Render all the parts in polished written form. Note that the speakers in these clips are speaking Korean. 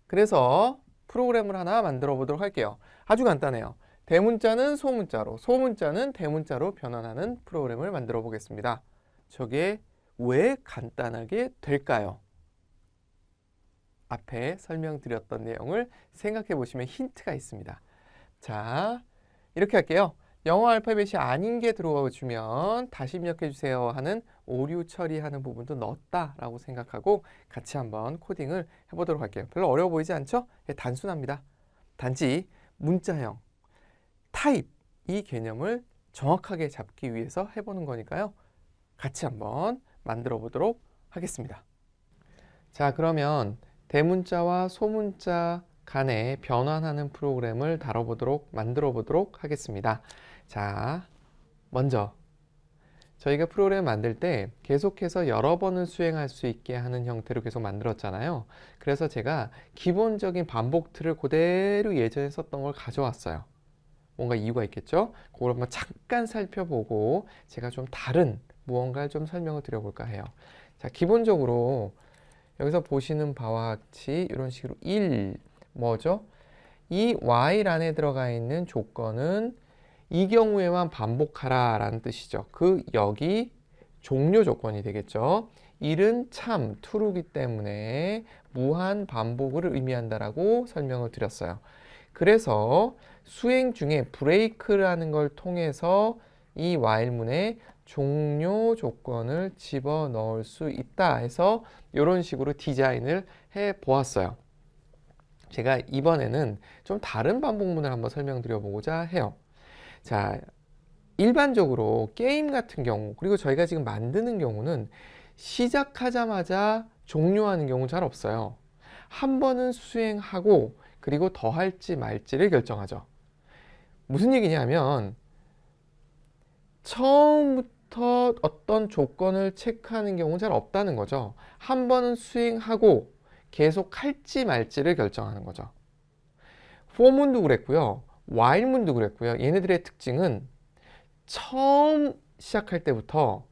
그래서 프로그램을 하나 만들어 보도록 할게요. 아주 간단해요. 대문자는 소문자로, 소문자는 대문자로 변환하는 프로그램을 만들어 보겠습니다. 저게 왜 간단하게 될까요? 앞에 설명드렸던 내용을 생각해 보시면 힌트가 있습니다. 자, 이렇게 할게요. 영어 알파벳이 아닌 게 들어와 주면 다시 입력해 주세요 하는 오류 처리하는 부분도 넣었다라고 생각하고 같이 한번 코딩을 해보도록 할게요. 별로 어려워 보이지 않죠? 단순합니다. 단지 문자형, 타입 이 개념을 정확하게 잡기 위해서 해보는 거니까요. 같이 한번 만들어 보도록 하겠습니다. 자, 그러면 대문자와 소문자 간에 변환하는 프로그램을 만들어 보도록 하겠습니다. 자, 먼저 저희가 프로그램 만들 때 계속해서 여러 번을 수행할 수 있게 하는 형태로 계속 만들었잖아요. 그래서 제가 기본적인 반복 틀을 그대로 예전에 썼던 걸 가져왔어요. 뭔가 이유가 있겠죠? 그걸 한번 잠깐 살펴보고 제가 좀 다른 무언가를 좀 설명을 드려볼까 해요. 자, 기본적으로 여기서 보시는 바와 같이 이런 식으로 1, 뭐죠? 이 while 안에 들어가 있는 조건은 이 경우에만 반복하라 라는 뜻이죠. 여기 종료 조건이 되겠죠. 1은 참, true이기 때문에 무한 반복을 의미한다라고 설명을 드렸어요. 그래서 수행 중에 브레이크라는 걸 통해서 이 while문에 종료 조건을 집어넣을 수 있다 해서 이런 식으로 디자인을 해 보았어요. 제가 이번에는 좀 다른 반복문을 한번 설명드려 보고자 해요. 자, 일반적으로 게임 같은 경우, 그리고 저희가 지금 만드는 경우는 시작하자마자 종료하는 경우 잘 없어요. 한 번은 수행하고 그리고 더 할지 말지를 결정하죠. 무슨 얘기냐면 처음부터 어떤 조건을 체크하는 경우는 잘 없다는 거죠. 한 번은 수행하고 계속 할지 말지를 결정하는 거죠. for문도 그랬고요. while문도 그랬고요. 얘네들의 특징은 처음 시작할 때부터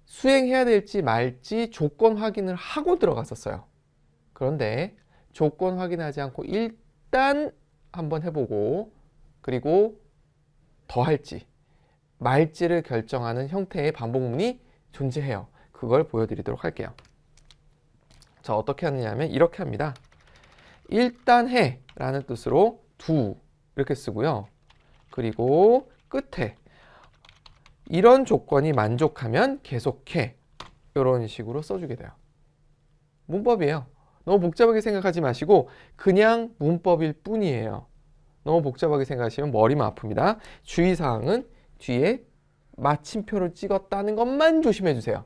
수행해야 될지 말지 조건 확인을 하고 들어갔었어요. 그런데 조건 확인하지 않고 일단 한번 해보고 그리고 더 할지 말지를 결정하는 형태의 반복문이 존재해요. 그걸 보여드리도록 할게요. 자, 어떻게 하느냐 하면 이렇게 합니다. 일단 해 라는 뜻으로 do 이렇게 쓰고요. 그리고 끝에 이런 조건이 만족하면 계속해 이런 식으로 써주게 돼요. 문법이에요. 너무 복잡하게 생각하지 마시고 그냥 문법일 뿐이에요. 너무 복잡하게 생각하시면 머리만 아픕니다. 주의사항은 뒤에 마침표를 찍었다는 것만 조심해 주세요.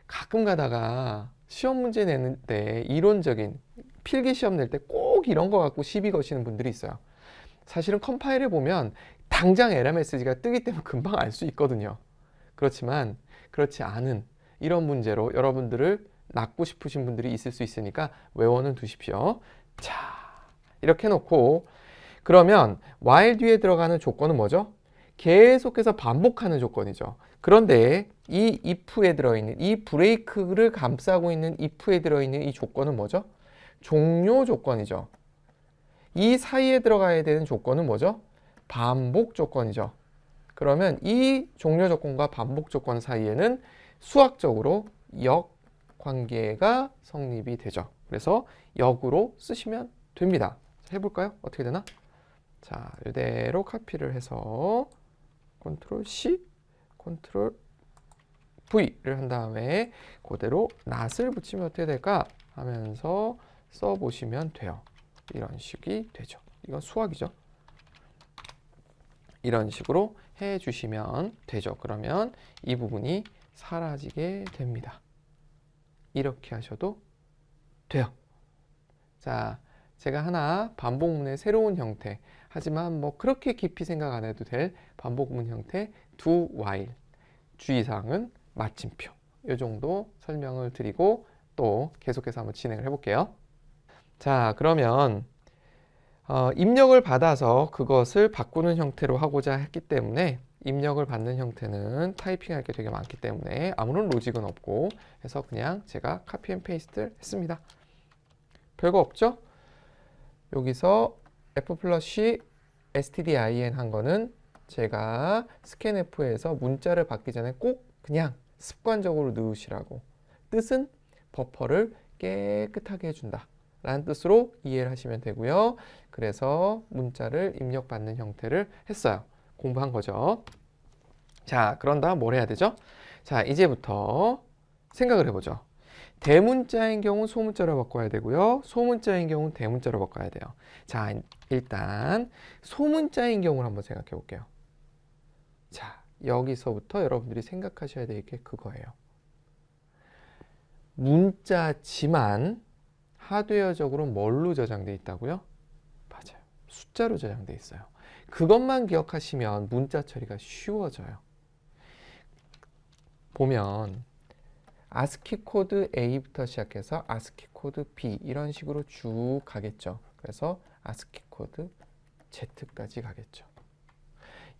가끔 가다가 시험 문제 내는데 이론적인 필기 시험 낼 때 꼭 이런 거 갖고 시비 거시는 분들이 있어요. 사실은 컴파일을 보면 당장 에러 메시지가 뜨기 때문에 금방 알 수 있거든요. 그렇지만 그렇지 않은 이런 문제로 여러분들을 낚고 싶으신 분들이 있을 수 있으니까 외워는 두십시오. 자, 이렇게 해놓고 그러면 while 뒤에 들어가는 조건은 뭐죠? 계속해서 반복하는 조건이죠. 그런데 이 if에 들어있는 이 브레이크를 감싸고 있는 if에 들어있는 이 조건은 뭐죠? 종료 조건이죠. 이 사이에 들어가야 되는 조건은 뭐죠? 반복 조건이죠. 그러면 이 종료 조건과 반복 조건 사이에는 수학적으로 역관계가 성립이 되죠. 그래서 역으로 쓰시면 됩니다. 해볼까요? 어떻게 되나? 자, 이대로 카피를 해서 컨트롤 C, 컨트롤 V를 한 다음에 그대로 not을 붙이면 어떻게 될까 하면서 써보시면 돼요. 이런 식이 되죠. 이건 수학이죠. 이런 식으로 해주시면 되죠. 그러면 이 부분이 사라지게 됩니다. 이렇게 하셔도 돼요. 자, 제가 하나 반복문의 새로운 형태, 하지만 뭐 그렇게 깊이 생각 안 해도 될 반복문 형태 do while, 주의사항은 마침표, 이 정도 설명을 드리고 또 계속해서 한번 진행을 해볼게요. 자, 그러면 입력을 받아서 그것을 바꾸는 형태로 하고자 했기 때문에 입력을 받는 형태는 타이핑할 게 되게 많기 때문에 아무런 로직은 없고 해서 그냥 제가 카피 앤 페이스트를 했습니다. 별거 없죠? 여기서 F 플러스 C stdin 한 거는 제가 스캔F에서 문자를 받기 전에 꼭 그냥 습관적으로 넣으시라고. 뜻은 버퍼를 깨끗하게 해준다 라는 뜻으로 이해를 하시면 되고요. 그래서 문자를 입력받는 형태를 했어요. 공부한 거죠. 자, 그런 다음 뭘 해야 되죠? 자, 이제부터 생각을 해보죠. 대문자인 경우 소문자로 바꿔야 되고요. 소문자인 경우 대문자로 바꿔야 돼요. 자, 일단 소문자인 경우를 한번 생각해 볼게요. 자, 여기서부터 여러분들이 생각하셔야 될 게 그거예요. 문자지만 하드웨어적으로 뭘로 저장돼 있다고요? 맞아요. 숫자로 저장돼 있어요. 그것만 기억하시면 문자 처리가 쉬워져요. 보면 ASCII 코드 A부터 시작해서 ASCII 코드 B 이런 식으로 쭉 가겠죠. 그래서 ASCII 코드 Z까지 가겠죠.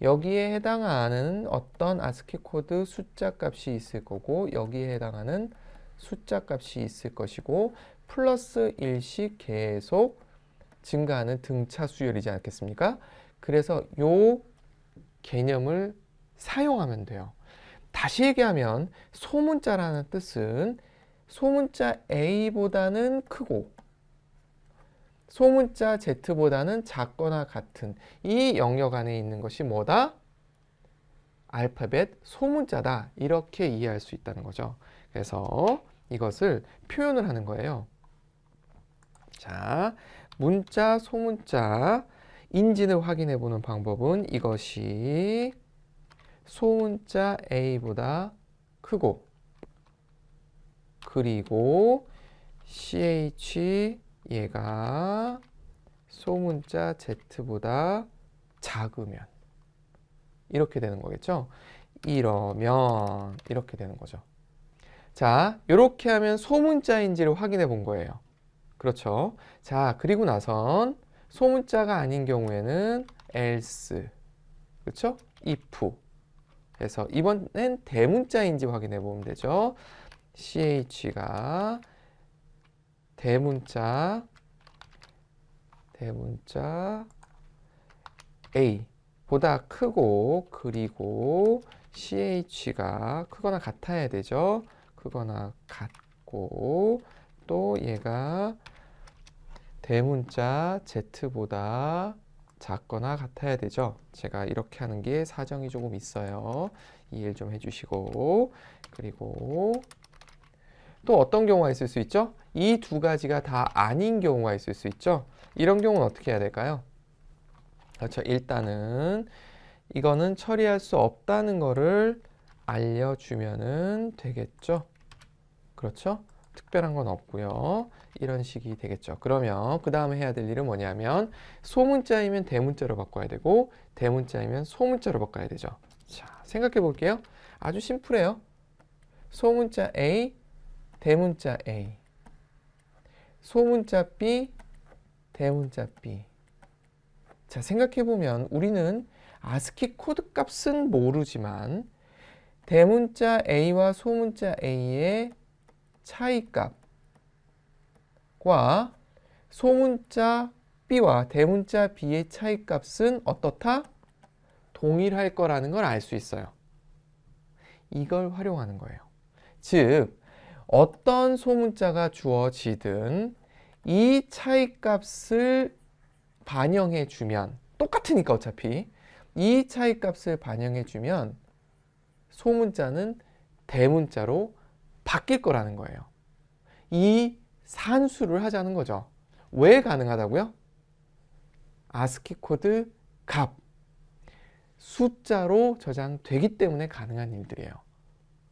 여기에 해당하는 어떤 ASCII 코드 숫자 값이 있을 거고 여기에 해당하는 숫자 값이 있을 것이고 플러스 1씩 계속 증가하는 등차 수열이지 않겠습니까? 그래서 요 개념을 사용하면 돼요. 다시 얘기하면 소문자라는 뜻은 소문자 A보다는 크고 소문자 Z보다는 작거나 같은 이 영역 안에 있는 것이 뭐다? 알파벳 소문자다. 이렇게 이해할 수 있다는 거죠. 그래서 이것을 표현을 하는 거예요. 자, 문자, 소문자 인지를 확인해 보는 방법은 이것이 소문자 A보다 크고 그리고 CH 얘가 소문자 Z보다 작으면 이렇게 되는 거겠죠. 이러면 이렇게 되는 거죠. 자, 이렇게 하면 소문자인지를 확인해 본 거예요. 그렇죠. 자, 그리고 나선 소문자가 아닌 경우에는 else, 그렇죠? if 해서 이번엔 대문자인지 확인해 보면 되죠. ch가 대문자 A 보다 크고 그리고 ch가 크거나 같아야 되죠. 크거나 같고 또 얘가 대문자 Z보다 작거나 같아야 되죠. 제가 이렇게 하는 게 사정이 조금 있어요. 이해를 좀 해주시고 그리고 또 어떤 경우가 있을 수 있죠? 이 두 가지가 다 아닌 경우가 있을 수 있죠. 이런 경우는 어떻게 해야 될까요? 그렇죠. 일단은 이거는 처리할 수 없다는 거를 알려주면은 되겠죠. 그렇죠? 특별한 건 없고요. 이런 식이 되겠죠. 그러면 그 다음에 해야 될 일은 뭐냐면 소문자이면 대문자로 바꿔야 되고 대문자이면 소문자로 바꿔야 되죠. 자, 생각해 볼게요. 아주 심플해요. 소문자 A, 대문자 A. 소문자 B, 대문자 B. 자, 생각해 보면 우리는 ASCII 코드 값은 모르지만 대문자 A와 소문자 A의 차이값과 소문자 B와 대문자 B의 차이값은 어떻다? 동일할 거라는 걸 알 수 있어요. 이걸 활용하는 거예요. 즉, 어떤 소문자가 주어지든 이 차이값을 반영해 주면 똑같으니까 어차피 이 차이값을 반영해 주면 소문자는 대문자로 바뀔 거라는 거예요. 이 산수를 하자는 거죠. 왜 가능하다고요? ASCII 코드 값 숫자로 저장되기 때문에 가능한 일들이에요.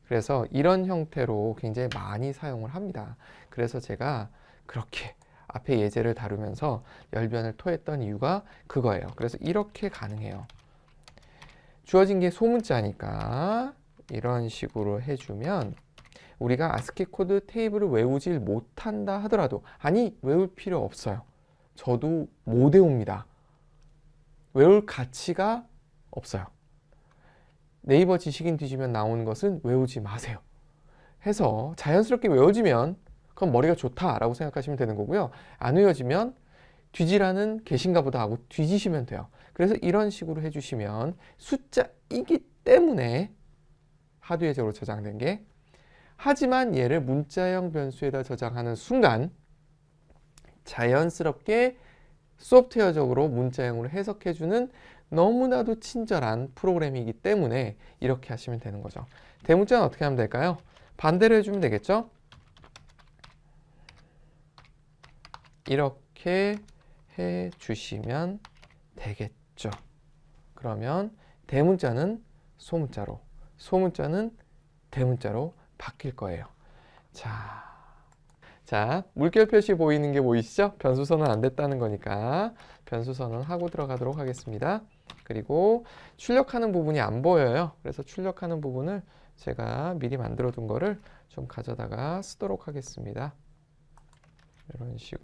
그래서 이런 형태로 굉장히 많이 사용을 합니다. 그래서 제가 그렇게 앞에 예제를 다루면서 열변을 토했던 이유가 그거예요. 그래서 이렇게 가능해요. 주어진 게 소문자니까 이런 식으로 해주면 우리가 ASCII 코드 테이블을 외우질 못한다 하더라도 아니 외울 필요 없어요. 저도 못 외웁니다. 외울 가치가 없어요. 네이버 지식인 뒤지면 나오는 것은 외우지 마세요. 해서 자연스럽게 외워지면 그럼 머리가 좋다라고 생각하시면 되는 거고요. 안 외워지면 뒤지라는 계신가 보다 하고 뒤지시면 돼요. 그래서 이런 식으로 해주시면 숫자이기 때문에 하드웨어적으로 저장된 게, 하지만 얘를 문자형 변수에다 저장하는 순간 자연스럽게 소프트웨어적으로 문자형으로 해석해주는 너무나도 친절한 프로그램이기 때문에 이렇게 하시면 되는 거죠. 대문자는 어떻게 하면 될까요? 반대로 해주면 되겠죠? 이렇게 해주시면 되겠죠. 그러면 대문자는 소문자로, 소문자는 대문자로 바뀔 거예요. 자, 물결 표시 보이는 게 보이시죠? 변수 선언 안 됐다는 거니까 변수 선언하고 들어가도록 하겠습니다. 그리고 출력하는 부분이 안 보여요. 그래서 출력하는 부분을 제가 미리 만들어 둔 거를 좀 가져다가 쓰도록 하겠습니다. 이런 식으로.